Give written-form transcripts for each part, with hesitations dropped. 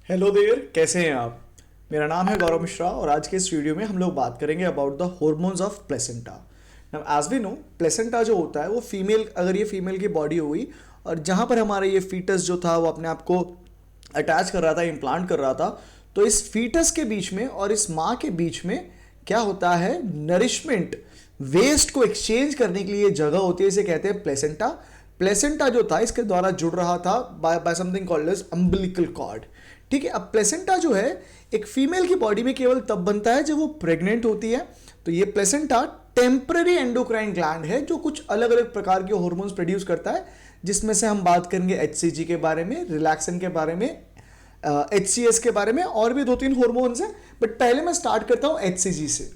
Hello there, कैसे हैं आप। मेरा नाम है गौरव मिश्रा और आज के इस वीडियो में हम लोग बात करेंगे about the hormones of placenta. Now as we know, placenta जो होता है वो फीमेल, अगर ये फीमेल की बॉडी हुई और जहाँ पर हमारा ये फीटस जो था वो अपने आप को अटैच कर रहा था, इम्प्लांट कर रहा था, तो इस फीटस के बीच में और इस माँ के बीच में क्या होता है, नरिशमेंट, वेस्ट को एक्सचेंज करने के लिए जगह होती है, इसे कहते हैं प्लेसेंटा। प्लेसेंटा जो था इसके द्वारा जुड़ रहा था by something called as umbilical cord. ठीक है, अब प्लेसेंटा जो है एक फीमेल की बॉडी में केवल तब बनता है जब वो प्रेग्नेंट होती है। तो ये प्लेसेंटा टेम्पररी एंडोक्राइन ग्लैंड है जो कुछ अलग अलग प्रकार के हॉर्मोन्स प्रोड्यूस करता है, जिसमें से हम बात करेंगे एचसीजी के बारे में, रिलैक्सिन के बारे में, एचसीएस के बारे में, और भी दो तीन हॉर्मोन्स हैं। बट पहले मैं स्टार्ट करता हूं एचसीजी से।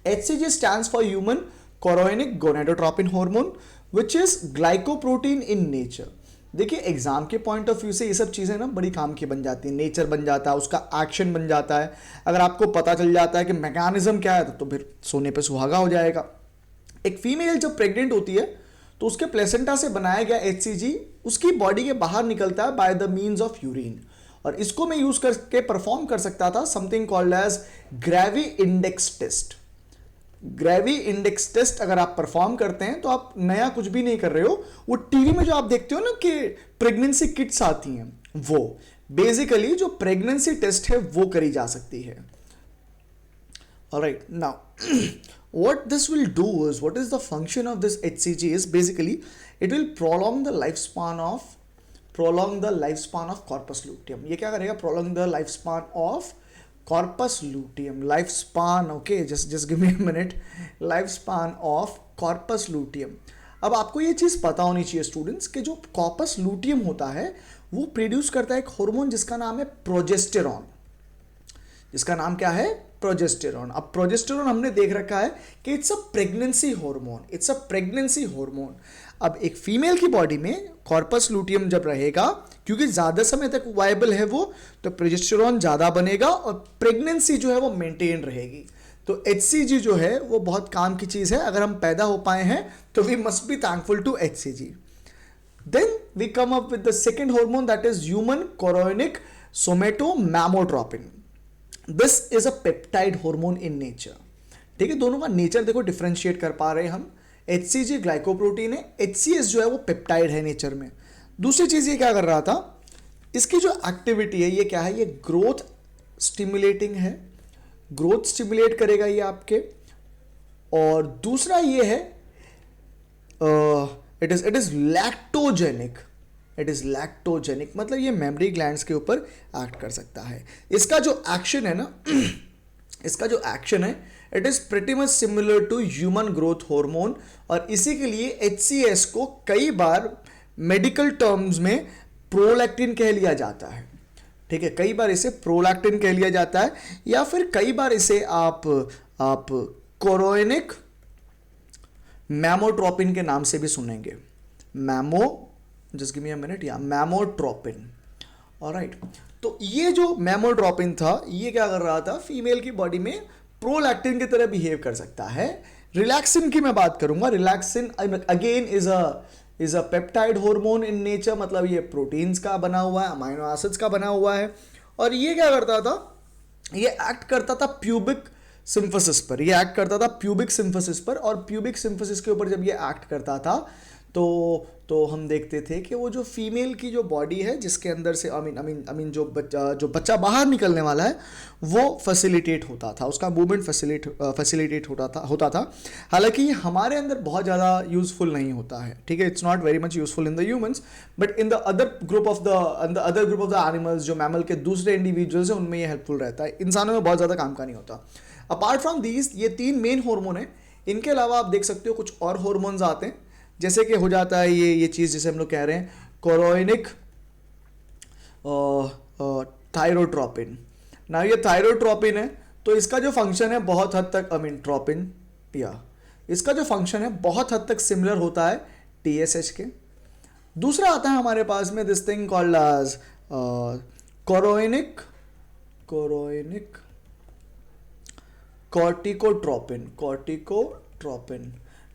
HCG stands for human chorionic gonadotropin hormone which is glycoprotein in nature। देखिए एग्जाम के पॉइंट ऑफ व्यू से ये सब चीज़ें ना बड़ी काम की बन जाती है, नेचर बन जाता है, उसका एक्शन बन जाता है। अगर आपको पता चल जाता है कि मैकेनिज्म क्या है तो फिर सोने पे सुहागा हो जाएगा। एक फीमेल जब प्रेग्नेंट होती है तो उसके प्लेसेंटा से बनाया गया HCG उसकी बॉडी के बाहर निकलता है by the means of urine, और इसको मैं यूज करके परफॉर्म कर सकता था something called as gravy index test. Gravy index test अगर आप परफॉर्म करते हैं तो आप नया कुछ भी नहीं कर रहे हो। वो टीवी में जो आप देखते हो ना कि प्रेगनेंसी किट्स आती हैं, वो बेसिकली जो प्रेगनेंसी टेस्ट है वो करी जा सकती है। Alright, now what this will do is, what is the function of this HCG is basically it will prolong the lifespan of corpus luteum। ये क्या करेगा, prolong the lifespan of corpus luteum, lifespan, okay, just give me a minute, lifespan of corpus luteum। अब आपको ये चीज़ पता होनी चाहिए students कि जो कॉर्पस लूटियम होता है वो प्रोड्यूस करता है एक हार्मोन जिसका नाम है प्रोजेस्टेरॉन। जिसका नाम क्या है, प्रोजेस्टेरॉन। अब प्रोजेस्टेरॉन हमने देख रखा है कि it's a pregnancy hormone, it's a pregnancy hormone. अब एक फीमेल की बॉडी में कॉर्पस लूटियम जब रहेगा, क्योंकि ज़्यादा समय तक वायबल है वो, तो प्रोजेस्टेरॉन ज़्यादा बनेगा और प्रेगनेंसी जो है वो मेंटेन रहेगी। तो HCG जो है वो बहुत काम की चीज़ है। अगर हम पैदा हो पाए हैं तो we must be thankful to HCG। Then we come up with the second hormone, that is human chorionic somatomammotropin. This is a peptide hormone in nature. ठीक है, दोनों का नेचर देखो डिफ्रेंशिएट कर पा रहे हैं हम। HCG ग्लाइकोप्रोटीन है, HCS जो है वो पेप्टाइड है नेचर में। दूसरी चीज ये क्या कर रहा था, इसकी जो एक्टिविटी है ये क्या है, ये ग्रोथ स्टिमुलेटिंग है, ग्रोथ स्टिमुलेट करेगा ये आपके। और दूसरा ये है it is lactogenic. It is lactogenic मतलब ये मेमोरी ग्लैंड्स के ऊपर एक्ट कर सकता है। इसका जो एक्शन है ना इसका जो एक्शन है it is pretty much similar to human growth hormone, और इसी के लिए HCS को कई बार मेडिकल टर्म्स में प्रोलैक्टिन कह लिया जाता है। ठीक है, कई बार इसे प्रोलैक्टिन कह लिया जाता है, या फिर कई बार इसे आप कोरोनिक मैमोट्रोपिन के नाम से भी सुनेंगे। Just give me a minute, या मैमोट्रोपिन। ऑलराइट, तो ये जो मैमोट्रोपिन था ये क्या कर रहा था, फीमेल की बॉडी में प्रोलैक्टिन की तरह बिहेव कर सकता है। रिलैक्सिन की मैं बात करूंगा। Relaxin again is a peptide hormone in nature, मतलब ये प्रोटीन्स का बना हुआ है, अमाइनो एसिड्स का बना हुआ है। और ये क्या करता था, ये एक्ट करता था प्यूबिक सिंथेसिस पर, ये एक्ट करता था प्यूबिक सिंथेसिस पर। और प्यूबिक सिंथेसिस के ऊपर जब ये एक्ट करता था तो हम देखते थे कि वो जो फीमेल की जो बॉडी है जिसके अंदर से आई मीन जो बच्चा बाहर निकलने वाला है वो फैसिलिटेट होता था, उसका मूवमेंट फैसिलिटेट होता था। हालांकि हमारे अंदर बहुत ज़्यादा यूजफुल नहीं होता है। ठीक है, it's not very much useful in the humans, but in the other group of the animals, जो मैमल के दूसरे इंडिविजुअल्स हैं उनमें ये हेल्पफुल रहता है। इंसानों में बहुत ज़्यादा काम का नहीं होता। अपार्ट फ्रॉम दीज, ये तीन मेन हार्मोन है। इनके अलावा आप देख सकते हो कुछ और हार्मोन्स आते हैं, जैसे कि हो जाता है ये चीज़ जिसे हम लोग कह रहे हैं कोरोनिक थायरोट्रोपिन। ना ये थायरोट्रोपिन है तो इसका जो फंक्शन है बहुत हद तक ट्रोपिन, या इसका जो फंक्शन है बहुत हद तक सिमिलर होता है TSH के। दूसरा आता है हमारे पास में this thing called as chorionic corticotropin.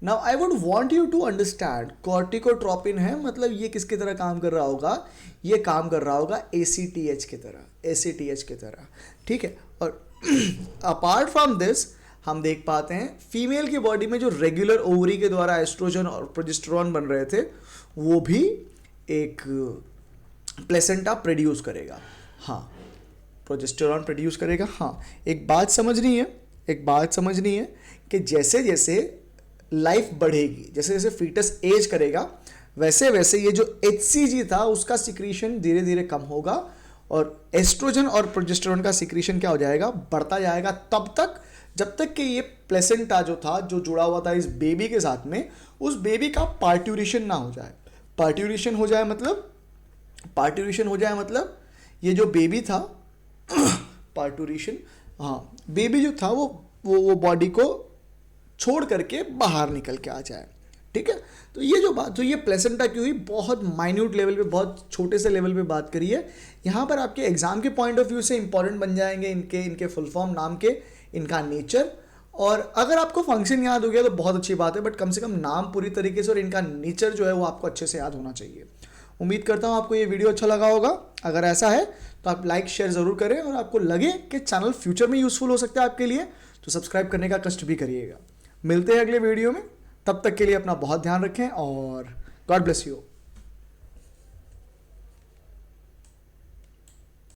Now I would want you to understand corticotropin है मतलब ये किसकी तरह काम कर रहा होगा, ये काम कर रहा होगा ACTH की तरह, ACTH की तरह, ठीक है। और अपार्ट फ्रॉम दिस हम देख पाते हैं फीमेल की बॉडी में जो रेगुलर ओवरी के द्वारा एस्ट्रोजन और प्रोजेस्टेरॉन बन रहे थे वो भी एक प्लेसेंटा प्रोड्यूस करेगा, हाँ प्रोजेस्टेरॉन प्रोड्यूस करेगा। हाँ एक बात समझनी है कि जैसे जैसे लाइफ बढ़ेगी, जैसे जैसे फीटस एज करेगा, वैसे वैसे ये जो HCG था उसका सिक्रीशन धीरे धीरे कम होगा और एस्ट्रोजन और प्रोजेस्टेरॉन का सिक्रीशन क्या हो जाएगा, बढ़ता जाएगा, तब तक जब तक कि ये प्लेसेंटा जो था जो जुड़ा हुआ था इस बेबी के साथ में, उस बेबी का पार्ट्यूरेशन ना हो जाए। पार्ट्यूरेशन हो जाए मतलब ये जो बेबी था पार्ट्यूरेशन, हाँ बेबी जो था वो बॉडी को छोड़ करके बाहर निकल के आ जाए, ठीक है। तो ये जो बात, तो ये प्लेसेंटा की हुई बहुत माइन्यूट लेवल पे, बहुत छोटे से लेवल पे बात करी है। यहाँ पर आपके एग्जाम के पॉइंट ऑफ व्यू से इंपॉर्टेंट बन जाएंगे इनके फुल फॉर्म, नाम के, इनका नेचर, और अगर आपको फंक्शन याद हो गया तो बहुत अच्छी बात है, बट कम से कम नाम पूरी तरीके से और इनका नेचर जो है वो आपको अच्छे से याद होना चाहिए। उम्मीद करता हूँ आपको ये वीडियो अच्छा लगा होगा। अगर ऐसा है तो आप लाइक शेयर ज़रूर करें, और आपको लगे कि चैनल फ्यूचर में यूजफुल हो सकता है आपके लिए तो सब्सक्राइब करने का कष्ट भी करिएगा। मिलते हैं अगले वीडियो में, तब तक के लिए अपना बहुत ध्यान रखें और गॉड ब्लेस यू।